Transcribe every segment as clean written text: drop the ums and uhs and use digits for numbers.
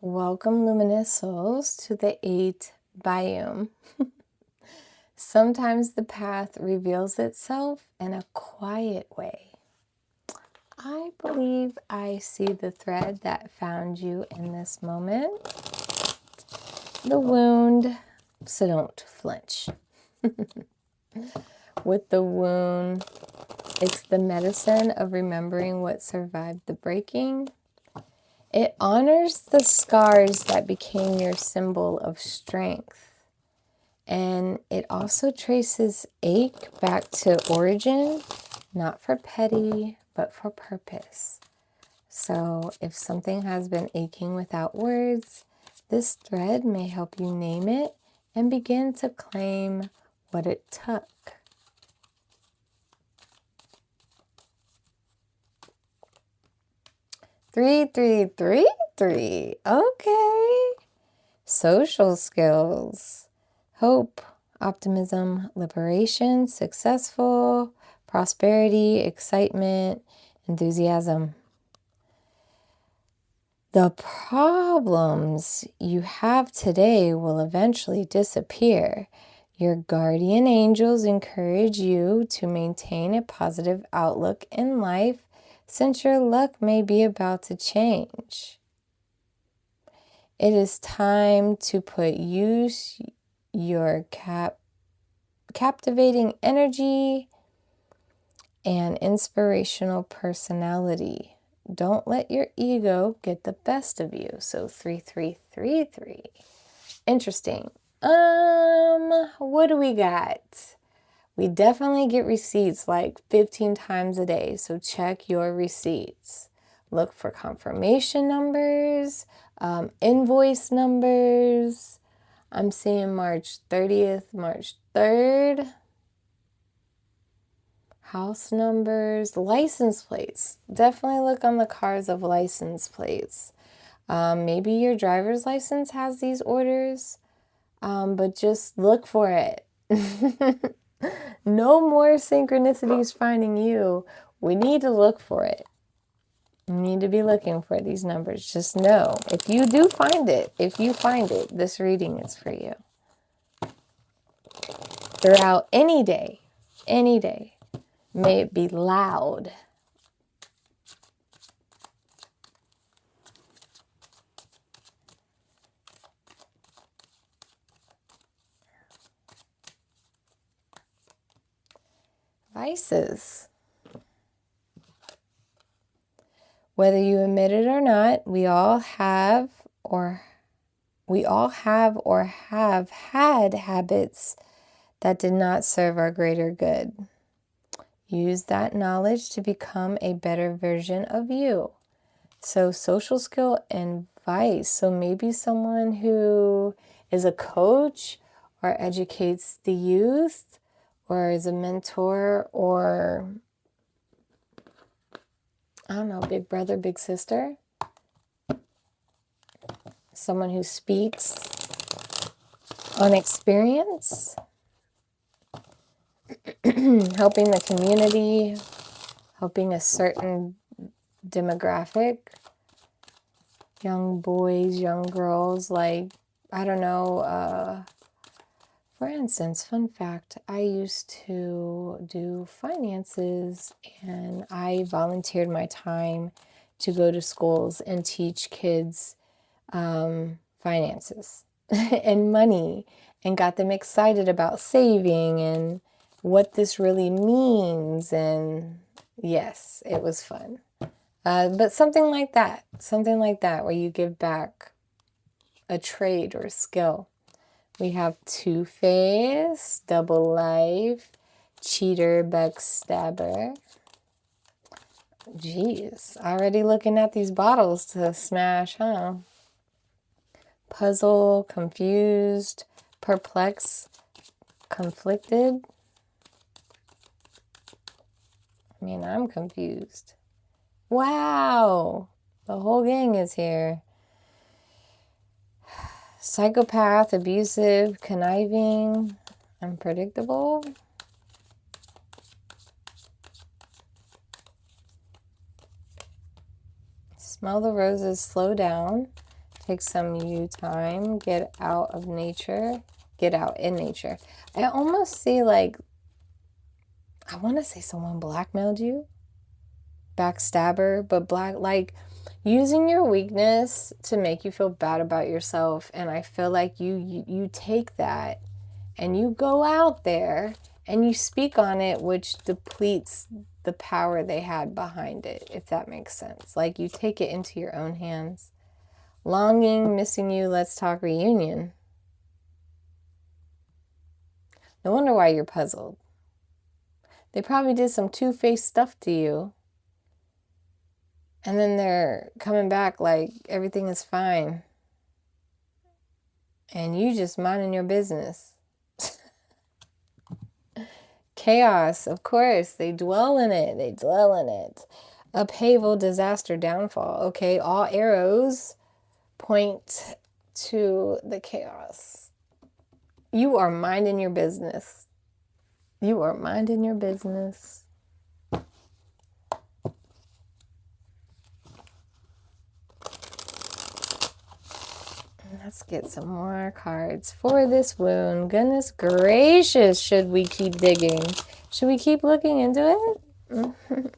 Welcome, luminous souls, to the 8 biome. Sometimes the path reveals itself in a quiet way. I believe I see the thread that found you in this moment. The wound, so don't flinch. With the wound, it's the medicine of remembering what survived the breaking. It honors the scars that became your symbol of strength. And it also traces ache back to origin, not for petty, but for purpose. So if something has been aching without words, this thread may help you name it and begin to claim what it took. Three, three, three, three. Okay. Social skills. Hope, optimism, liberation, successful, prosperity, excitement, enthusiasm. The problems you have today will eventually disappear. Your guardian angels encourage you to maintain a positive outlook in life, since your luck may be about to change. It is time to use your captivating energy and inspirational personality. Don't let your ego get the best of you. So 3333. Interesting. What do we got? We definitely get receipts like 15 times a day, so check your receipts. Look for confirmation numbers, invoice numbers. I'm seeing March 30th, March 3rd. House numbers, license plates. Definitely look on the cars of license plates. Maybe your driver's license has these orders, but just look for it. No more synchronicities finding you. We need to look for it. You need to be looking for these numbers. Just know, if you do find it, this reading is for you. Throughout any day, may it be loud. Vices. Whether you admit it or not, we all have or have had habits that did not serve our greater good. Use that knowledge to become a better version of you. So social skill and vice. So maybe someone who is a coach or educates the youth or is a mentor or, I don't know, big brother, big sister. Someone who speaks on experience. Helping the community, helping a certain demographic. Young boys, young girls, like, I don't know, for instance, fun fact, I used to do finances and I volunteered my time to go to schools and teach kids finances and money and got them excited about saving and what this really means. And yes, it was fun. But something like that where you give back a trade or a skill. We have Two-Face, Double Life, Cheater, Backstabber. Jeez, already looking at these bottles to smash, huh? Puzzle, Confused, Perplexed, Conflicted. I mean, I'm confused. Wow, the whole gang is here. Psychopath, abusive, conniving, unpredictable. Smell the roses, slow down. Take some you time. Get out of nature. Get out in nature. I almost see like, I want to say someone blackmailed you. Backstabber, but like using your weakness to make you feel bad about yourself. And I feel like you take that and you go out there and you speak on it, which depletes the power they had behind it, if that makes sense. Like you take it into your own hands. Longing, missing you, let's talk reunion. No wonder why you're puzzled. They probably did some two-faced stuff to you. And then they're coming back like everything is fine. And you just minding your business. Chaos, of course. They dwell in it. They dwell in it. Upheaval, disaster, downfall. Okay, all arrows point to the chaos. You are minding your business. You are minding your business. Let's get some more cards for this wound. Goodness gracious, should we keep digging? Should we keep looking into it?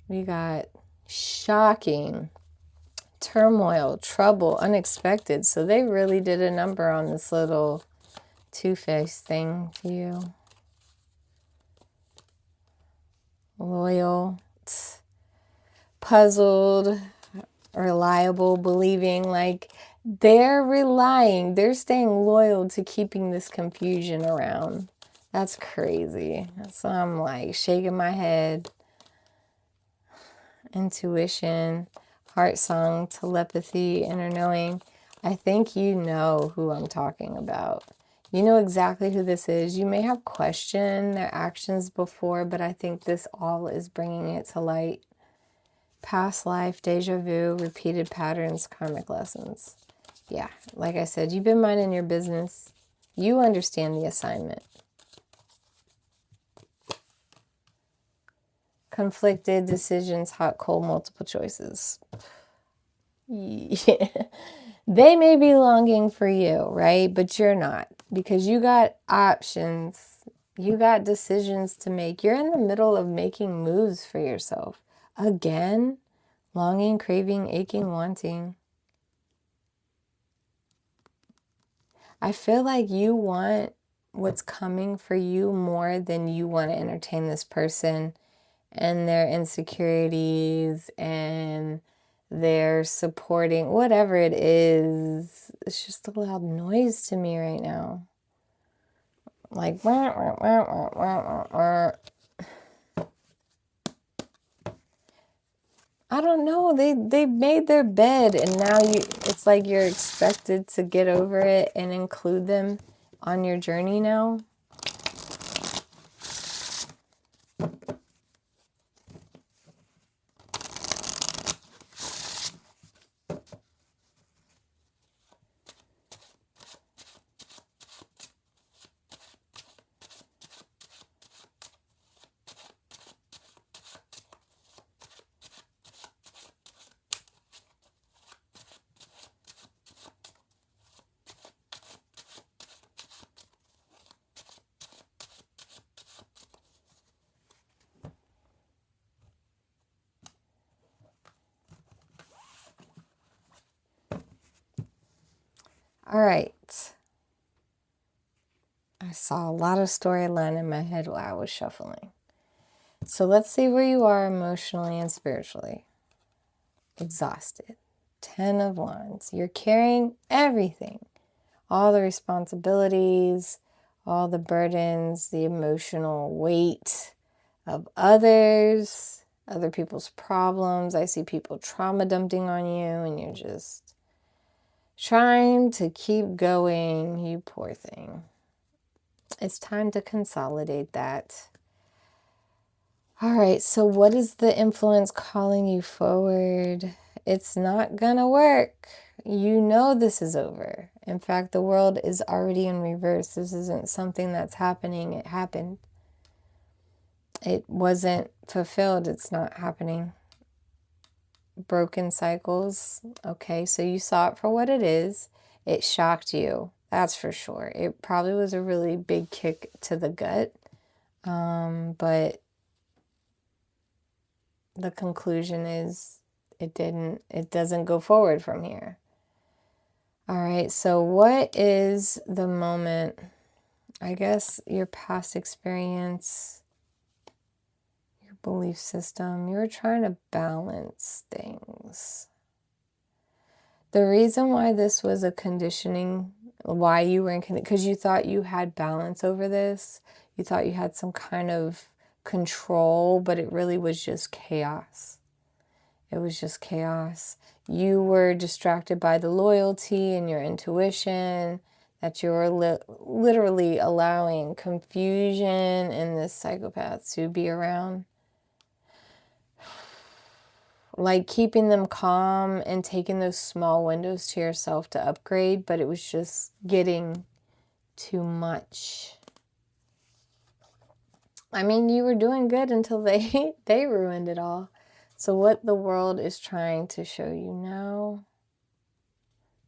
We got shocking, turmoil, trouble, unexpected. So they really did a number on this little two-faced thing to you. Loyal, puzzled, reliable, believing. Like they're they're staying loyal to keeping this confusion around. That's crazy. So I'm like shaking my head. Intuition, heart song, telepathy, inner knowing. I think you know who I'm talking about. You know exactly who this is. You may have questioned their actions before, but I think this all is bringing it to light. Past life, deja vu, repeated patterns, karmic lessons. Yeah, like I said, you've been minding your business. You understand the assignment. Conflicted decisions, hot, cold, multiple choices. Yeah. They may be longing for you, right? But you're not, because you got options. You got decisions to make. You're in the middle of making moves for yourself. Again, longing, craving, aching, wanting. I feel like you want what's coming for you more than you want to entertain this person and their insecurities and their supporting, whatever it is. It's just a loud noise to me right now. Like, wah, wah, wah, wah, wah, wah. I don't know. They made their bed and now it's like you're expected to get over it and include them on your journey now. All right. I saw a lot of storyline in my head while I was shuffling. So let's see where you are emotionally and spiritually. Exhausted. 10 of Wands. You're carrying everything. All the responsibilities, all the burdens, the emotional weight of others, other people's problems. I see people trauma dumping on you and you're just trying to keep going. You poor thing. It's time to consolidate that. All right, so what is the influence calling you forward? It's not gonna work. You know this is over. In fact, the world is already in reverse. This isn't something that's happening. It happened. It wasn't fulfilled. It's not happening. Broken cycles. Okay, so you saw it for what it is. It shocked you. That's for sure. It probably was a really big kick to the gut. But the conclusion is it doesn't go forward from here. All right, so what is the moment, I guess your past experience, your belief system, you were trying to balance things. The reason why this was a conditioning, why you were in, because you thought you had balance over this, you thought you had some kind of control, but it really was just chaos. It was just chaos. You were distracted by the loyalty and your intuition, that you were literally allowing confusion and this psychopath to be around. Like keeping them calm and taking those small windows to yourself to upgrade, but it was just getting too much. I mean, you were doing good until they ruined it all. So what the world is trying to show you now,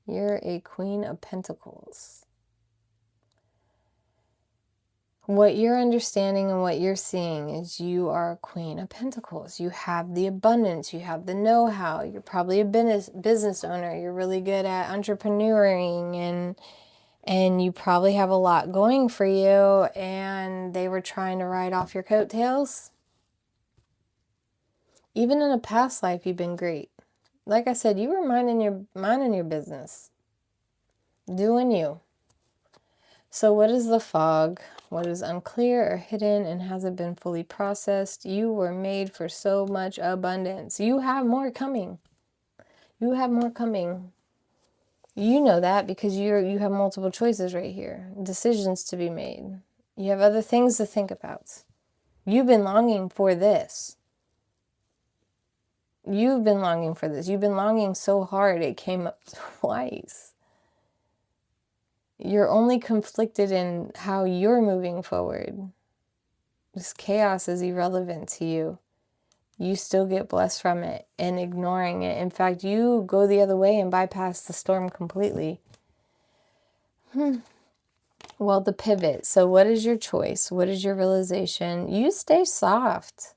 you're a Queen of Pentacles. What you're understanding and what you're seeing is you are a Queen of Pentacles. You have the abundance, you have the know-how, you're probably a business owner, you're really good at entrepreneuring, and you probably have a lot going for you, and they were trying to ride off your coattails. Even in a past life, you've been great. Like I said, you were minding your business. Doing you. So what is the fog? What is unclear or hidden and hasn't been fully processed? You were made for so much abundance. You have more coming. You have more coming. You know that because you have multiple choices right here. Decisions to be made. You have other things to think about. You've been longing for this. You've been longing for this. You've been longing so hard it came up twice. You're only conflicted in how you're moving forward. This chaos is irrelevant to you. You still get blessed from it and ignoring it. In fact, you go the other way and bypass the storm completely. Well, the pivot. So what is your choice? What is your realization? You stay soft.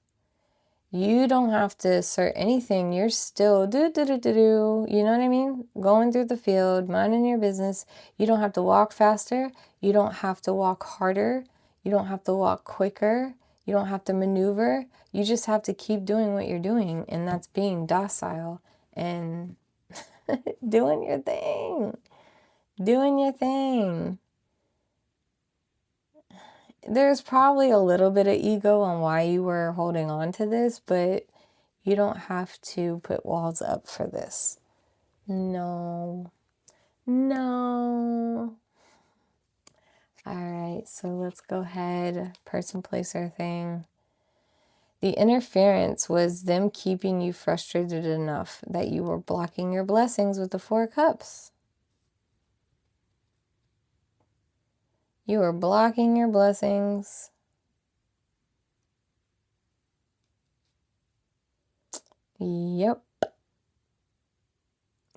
You don't have to assert anything. You're still do-do-do-do-do. You know what I mean? Going through the field, minding your business. You don't have to walk faster. You don't have to walk harder. You don't have to walk quicker. You don't have to maneuver. You just have to keep doing what you're doing. And that's being docile and doing your thing. Doing your thing. There's probably a little bit of ego on why you were holding on to this, but you don't have to put walls up for this. No. No. All right, so let's go ahead. Person, place, or thing. The interference was them keeping you frustrated enough that you were blocking your blessings with the Four of Cups. You were blocking your blessings. Yep.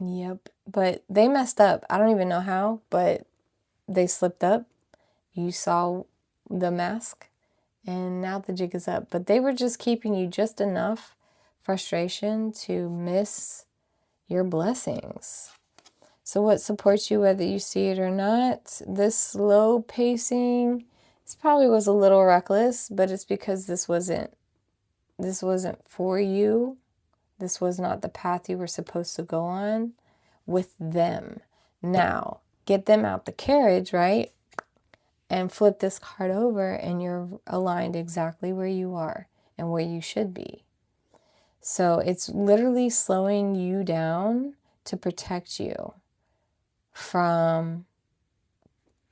Yep. But they messed up. I don't even know how, but they slipped up. You saw the mask, and now the jig is up. But they were just keeping you just enough frustration to miss your blessings. So what supports you, whether you see it or not? This slow pacing, this probably was a little reckless, but it's because this wasn't for you. This was not the path you were supposed to go on with them. Now, get them out the carriage, right? And flip this card over and you're aligned exactly where you are and where you should be. So it's literally slowing you down to protect you from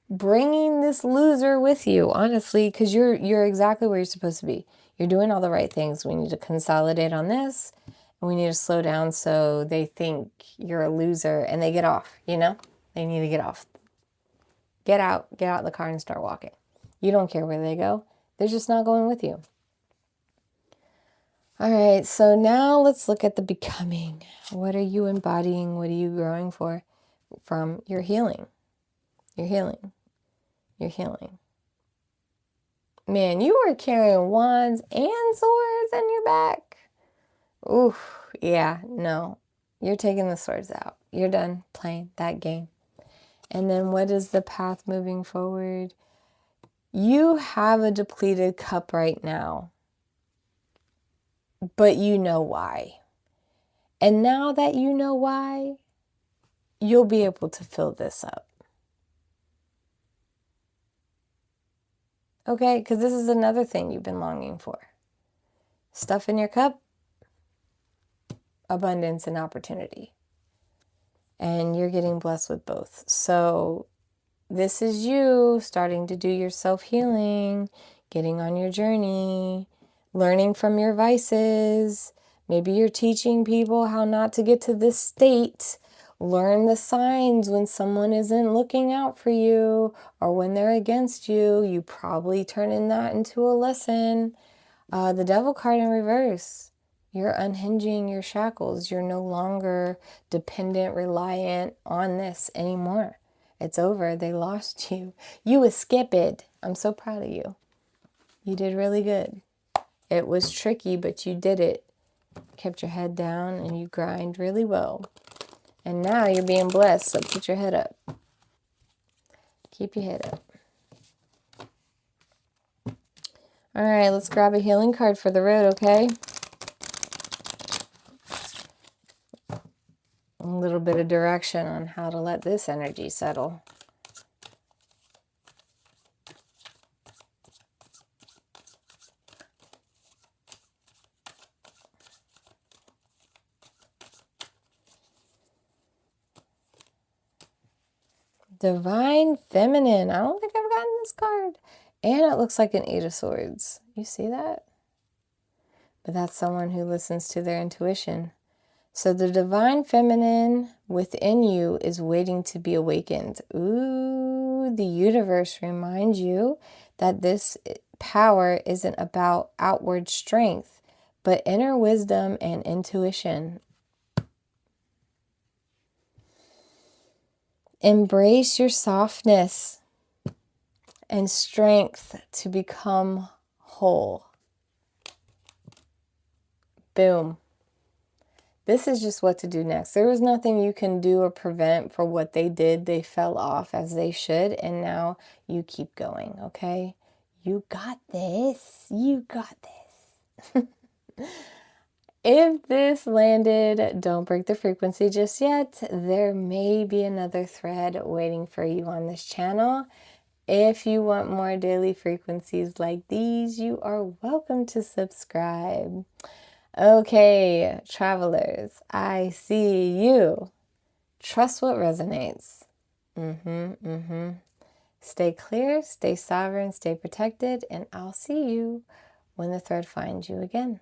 bringing this loser with you, honestly, because you're exactly where you're supposed to be. You're doing all the right things. We need to consolidate on this, and we need to slow down so they think you're a loser and they get off, you know? They need to get off. Get out of the car and start walking. You don't care where they go. They're just not going with you. All right, so now let's look at the becoming. What are you embodying? What are you growing from your healing? Your healing. Your healing. Man, you were carrying wands and swords in your back. Oof, yeah, no. You're taking the swords out. You're done playing that game. And then what is the path moving forward? You have a depleted cup right now, but you know why. And now that you know why, you'll be able to fill this up. Okay, because this is another thing you've been longing for. Stuff in your cup, abundance and opportunity. And you're getting blessed with both. So this is you starting to do your self-healing, getting on your journey, learning from your vices. Maybe you're teaching people how not to get to this state. Learn the signs when someone isn't looking out for you or when they're against you. You probably turning that into a lesson. The devil card in reverse. You're unhinging your shackles. You're no longer dependent, reliant on this anymore. It's over. They lost you. You escaped. I'm so proud of you. You did really good. It was tricky, but you did it. Kept your head down and you grind really well. And now you're being blessed, so put your head up. Keep your head up. All right, let's grab a healing card for the road, okay? A little bit of direction on how to let this energy settle. Divine Feminine. I don't think I've gotten this card. And it looks like an 8 of Swords. You see that? But that's someone who listens to their intuition. So the Divine Feminine within you is waiting to be awakened. Ooh, the universe reminds you that this power isn't about outward strength, but inner wisdom and intuition. Embrace your softness and strength to become whole. Boom. This is just what to do next. There was nothing you can do or prevent for what they did. They fell off as they should, and now you keep going, okay? You got this. You got this. If this landed, don't break the frequency just yet. There may be another thread waiting for you on this channel. If you want more daily frequencies like these, you are welcome to subscribe. Okay, travelers, I see you. Trust what resonates. Stay clear, stay sovereign, stay protected, and I'll see you when the thread finds you again.